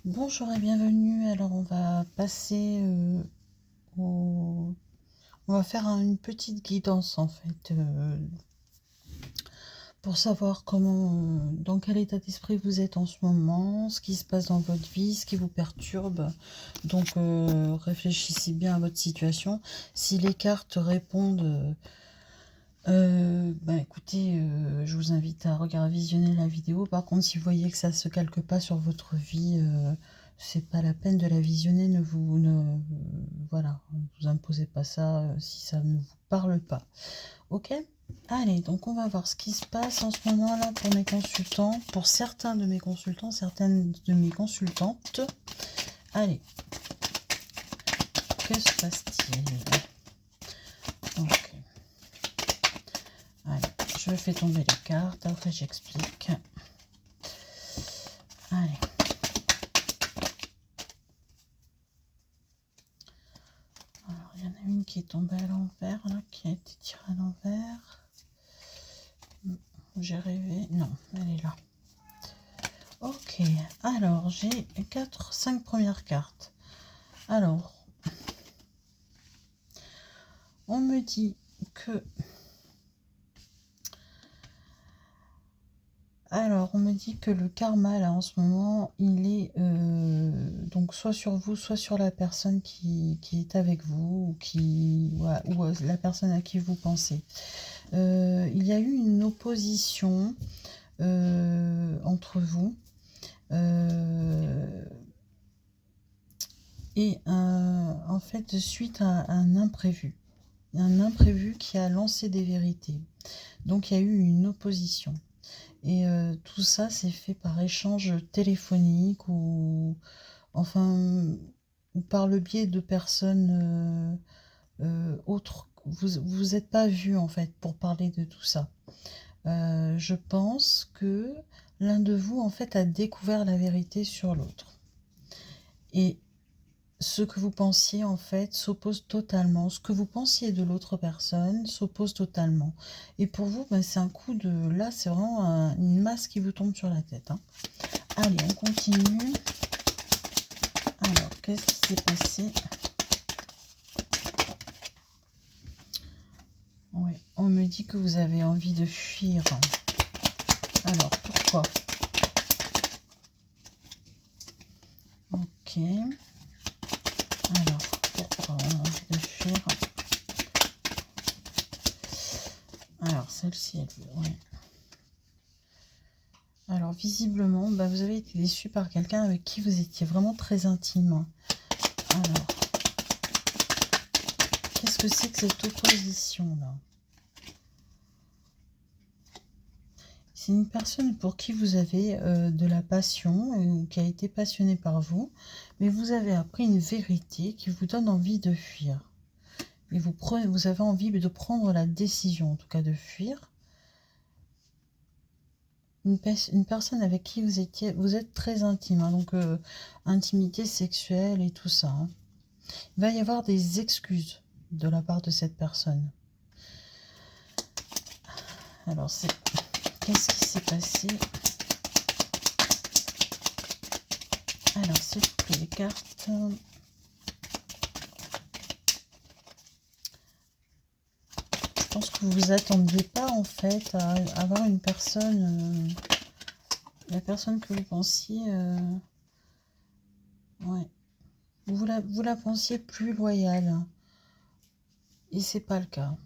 Bonjour et bienvenue. Alors on va passer au... On va faire une petite guidance en fait pour savoir comment, dans quel état d'esprit vous êtes en ce moment, ce qui se passe dans votre vie, ce qui vous perturbe. Donc réfléchissez bien à votre situation. Si les cartes répondent, écoutez, je vous invite à regarder, visionner la vidéo. Par contre, si vous voyez que ça se calque pas sur votre vie, c'est pas la peine de la visionner. Voilà, ne vous imposez pas ça si ça ne vous parle pas. Ok? Allez, donc on va voir ce qui se passe en ce moment là pour mes consultants, pour certains de mes consultants, certaines de mes consultantes. Allez, que se passe-t-il? Ok. Allez, je fais tomber les cartes, après j'explique. Allez. Alors, il y en a une qui est tombée à l'envers, là, qui a été tirée à l'envers. J'ai rêvé. Non, elle est là. Ok, alors j'ai 5 premières cartes. Alors, on me dit que... Alors, on me dit que le karma, là, en ce moment, il est donc soit sur vous, soit sur la personne qui est avec vous, ou la personne à qui vous pensez. Il y a eu une opposition entre vous. En fait, suite à un imprévu qui a lancé des vérités. Donc, il y a eu une opposition. Et tout ça, c'est fait par échange téléphonique ou par le biais de personnes autres. Vous n'êtes pas vus, en fait, pour parler de tout ça. Je pense que l'un de vous, en fait, a découvert la vérité sur l'autre. Et ce que vous pensiez, en fait, s'oppose totalement. Ce que vous pensiez de l'autre personne s'oppose totalement. Et pour vous, c'est un coup de... Là, c'est vraiment une masse qui vous tombe sur la tête. Hein. Allez, on continue. Alors, qu'est-ce qui s'est passé? Ouais, on me dit que vous avez envie de fuir. Alors, pourquoi? Ok. Alors, pourquoi on a envie de fuir? Alors, celle-ci, elle... Ouais. Alors, visiblement, vous avez été déçu par quelqu'un avec qui vous étiez vraiment très intime. Alors, qu'est-ce que c'est que cette opposition-là? C'est une personne pour qui vous avez de la passion ou qui a été passionnée par vous, mais vous avez appris une vérité qui vous donne envie de fuir. Et vous avez envie de prendre la décision, en tout cas de fuir. Une personne avec qui vous êtes très intime, hein, donc intimité sexuelle et tout ça. Hein. Il va y avoir des excuses de la part de cette personne. Alors, qu'est-ce qui s'est passé? Alors, s'il vous plaît, les cartes. Je pense que vous vous attendiez pas, en fait, à avoir une personne... la personne que vous pensiez... ouais. Vous la pensiez plus loyale. Et c'est pas le cas.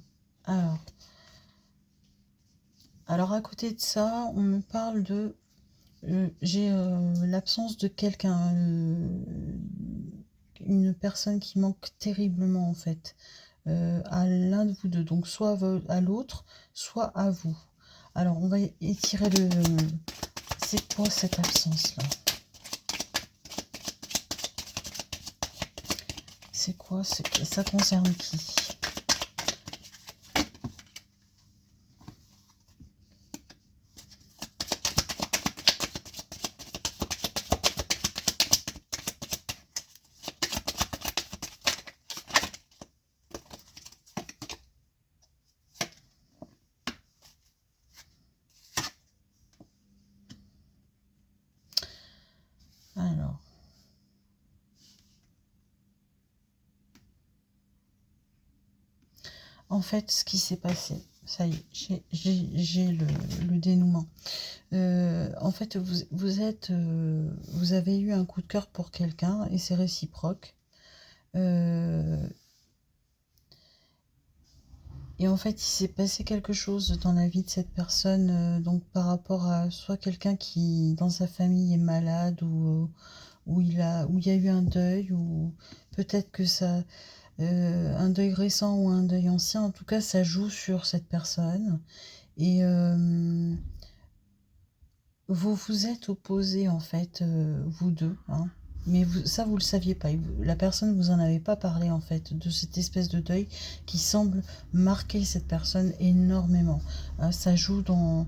Alors, à côté de ça, on me parle de... j'ai l'absence de quelqu'un, une personne qui manque terriblement en fait à l'un de vous deux, donc soit à l'autre, soit à vous. Alors on va étirer le... C'est quoi cette absence-là? C'est quoi? Ça concerne qui? Alors, En fait, ce qui s'est passé, ça y est, j'ai le dénouement. En fait, vous avez eu un coup de cœur pour quelqu'un et c'est réciproque. Euh, et en fait, il s'est passé quelque chose dans la vie de cette personne, donc par rapport à soit quelqu'un qui, dans sa famille, est malade ou où il y a eu un deuil, ou peut-être que ça, un deuil récent ou un deuil ancien, en tout cas, ça joue sur cette personne. Et vous vous êtes opposés, en fait, vous deux, hein. Mais ça, vous le saviez pas. La personne vous en avait pas parlé, en fait, de cette espèce de deuil qui semble marquer cette personne énormément. Ça joue dans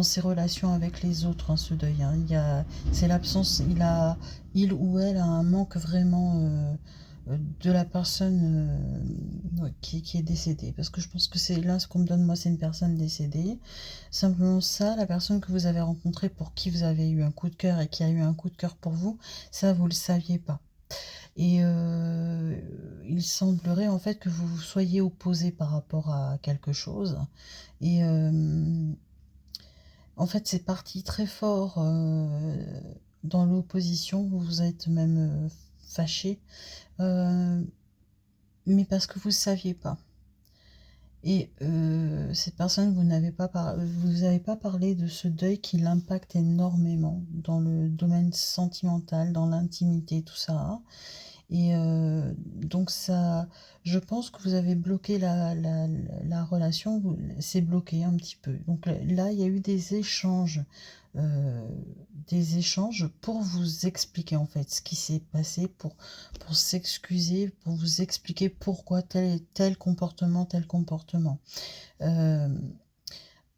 ses relations avec les autres, hein, ce deuil, hein. C'est l'absence, il ou elle a un manque vraiment de la personne ouais, qui est décédée. Parce que je pense que c'est là ce qu'on me donne, moi, c'est une personne décédée. Simplement ça, la personne que vous avez rencontrée pour qui vous avez eu un coup de cœur et qui a eu un coup de cœur pour vous, ça, vous le saviez pas. Et il semblerait en fait que vous vous soyez opposé par rapport à quelque chose. Et en fait, c'est parti très fort dans l'opposition. Vous vous êtes même fâché, euh, mais parce que vous ne saviez pas. Et cette personne, vous avez pas parlé de ce deuil qui l'impacte énormément dans le domaine sentimental, dans l'intimité, tout ça. Et donc ça, je pense que vous avez bloqué la relation, c'est bloqué un petit peu. Donc là, il y a eu euh, des échanges pour vous expliquer en fait ce qui s'est passé, pour s'excuser, pour vous expliquer pourquoi tel comportement, tel comportement. Euh,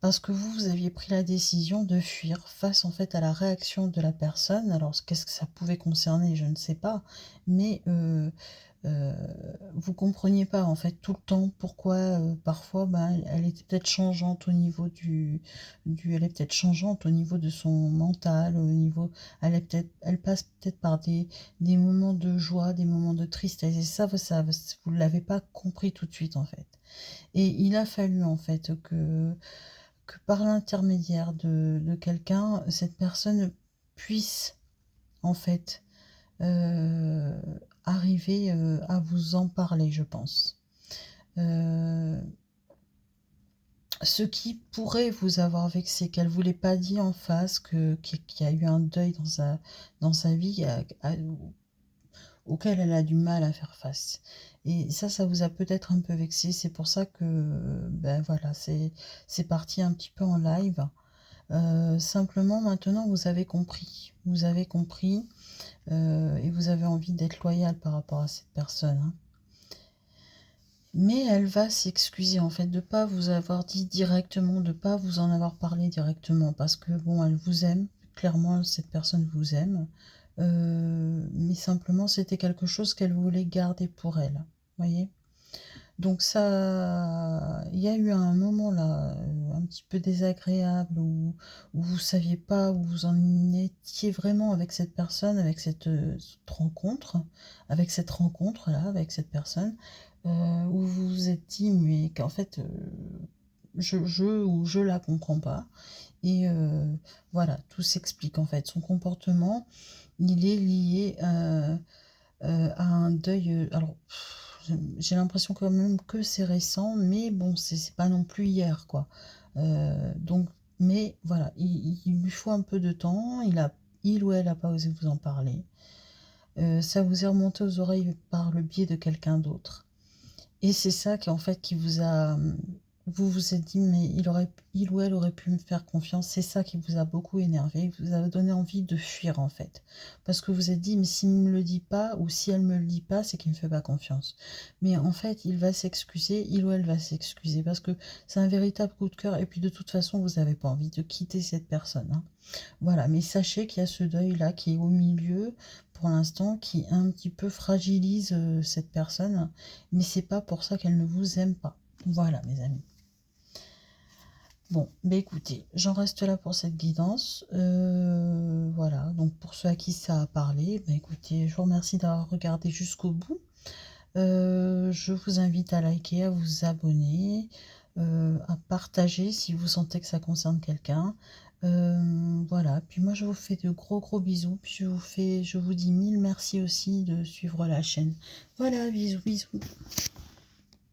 Parce que vous aviez pris la décision de fuir face en fait à la réaction de la personne. Alors qu'est-ce que ça pouvait concerner, je ne sais pas, mais euh, vous compreniez pas en fait tout le temps pourquoi parfois ben, elle était peut-être changeante au niveau elle est peut-être changeante au niveau de son mental, au niveau, elle passe peut-être par des moments de joie, des moments de tristesse, et ça vous l'avez pas compris tout de suite en fait. Et il a fallu en fait que par l'intermédiaire de quelqu'un, cette personne puisse en fait euh, arriver à vous en parler, je pense. Euh, Ce qui pourrait vous avoir vexé, qu'elle ne vous l'ait pas dit en face, qu'il y a eu un deuil dans sa vie auquel elle a du mal à faire face. Et ça vous a peut-être un peu vexé. C'est pour ça que, ben voilà, c'est parti un petit peu en live. Simplement, maintenant, vous avez compris. Vous avez compris et vous avez envie d'être loyal par rapport à cette personne, hein. Mais elle va s'excuser, en fait, de ne pas vous avoir dit directement, de ne pas vous en avoir parlé directement, parce que, bon, elle vous aime. Clairement, cette personne vous aime. Mais simplement, c'était quelque chose qu'elle voulait garder pour elle. Voyez? Donc ça, il y a eu un moment là, un petit peu désagréable où vous saviez pas où vous en étiez vraiment avec cette personne, avec cette rencontre, avec cette rencontre là, avec cette personne, où vous vous êtes dit mais qu'en fait je la comprends pas. Et voilà, tout s'explique en fait. Son comportement, il est lié à un deuil. Alors, j'ai l'impression quand même que c'est récent, mais bon, c'est pas non plus hier, quoi. Donc, mais voilà, il lui faut un peu de temps. Il ou elle a pas osé vous en parler. Ça vous est remonté aux oreilles par le biais de quelqu'un d'autre. Et c'est ça qui, en fait, qui vous a. Vous vous êtes dit, mais il ou elle aurait pu me faire confiance. C'est ça qui vous a beaucoup énervé, qui vous a donné envie de fuir, en fait. Parce que vous vous êtes dit, mais s'il ne me le dit pas, ou si elle ne me le dit pas, c'est qu'il ne me fait pas confiance. Mais en fait, il va s'excuser, il ou elle va s'excuser, parce que c'est un véritable coup de cœur. Et puis, de toute façon, vous n'avez pas envie de quitter cette personne, hein. Voilà, mais sachez qu'il y a ce deuil-là qui est au milieu, pour l'instant, qui un petit peu fragilise cette personne, mais c'est pas pour ça qu'elle ne vous aime pas. Voilà, mes amis. Bon, bah écoutez, j'en reste là pour cette guidance. Voilà, donc pour ceux à qui ça a parlé, bah écoutez, je vous remercie d'avoir regardé jusqu'au bout. je vous invite à liker, à vous abonner, à partager si vous sentez que ça concerne quelqu'un. Voilà, puis moi je vous fais de gros gros bisous, puis je vous dis mille merci aussi de suivre la chaîne. Voilà, bisous bisous.